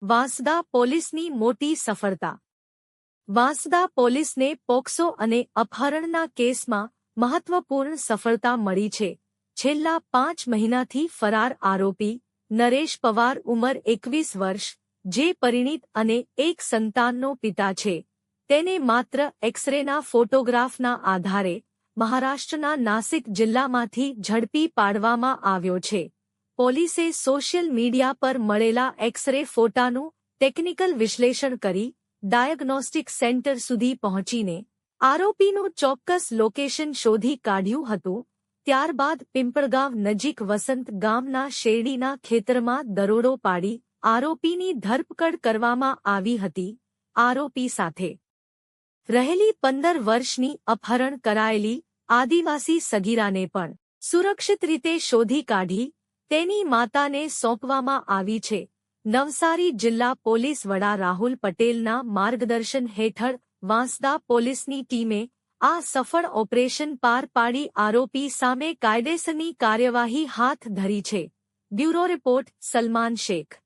વાંસદા પોલીસની મોટી સફળતા. વાંસદા પોલીસને પોક્સો અને અપહરણના કેસમાં મહત્વપૂર્ણ સફળતા મળી છે. છેલ્લા 5 મહિનાથી ફરાર આરોપી નરેશ પવાર ઉંમર 21 વર્ષ, જે પરિણીત અને એક સંતાનનો પિતા છે, તેને માત્ર એક્સરેના ફોટોગ્રાફના આધારે મહારાષ્ટ્રના નાસિક જિલ્લામાંથી ઝડપી પાડવામાં આવ્યો છે. પોલીસે સોશિયલ મીડિયા પર મળેલા એક્સરે ફોટાનું ટેકનિકલ વિશ્લેષણ કરી ડાયગ્નોસ્ટિક સેન્ટર સુધી પહોંચીને આરોપીનું ચોક્કસ લોકેશન શોધી કાઢ્યું હતું. ત્યારબાદ પિંપળગાવ નજીક વસંત ગામના શેરડીના ખેતરમાં દરોડો પાડી આરોપીની ધરપકડ કરવામાં આવી હતી. આરોપી સાથે રહેલી 15 વર્ષની અપહરણ કરાયેલી આદિવાસી સગીરાને પણ સુરક્ષિત રીતે શોધી કાઢી તેની માતાને સોંપવામાં આવી છે. નવસારી જિલ્લા પોલીસ વડા રાહુલ પટેલના માર્ગદર્શન હેઠળ વાંસદા પોલીસની ટીમે આ સફળ ઓપરેશન પાર પાડી આરોપી સામે કાયદેસરની કાર્યવાહી હાથ ધરી છે. Bureau report Salman Sheikh.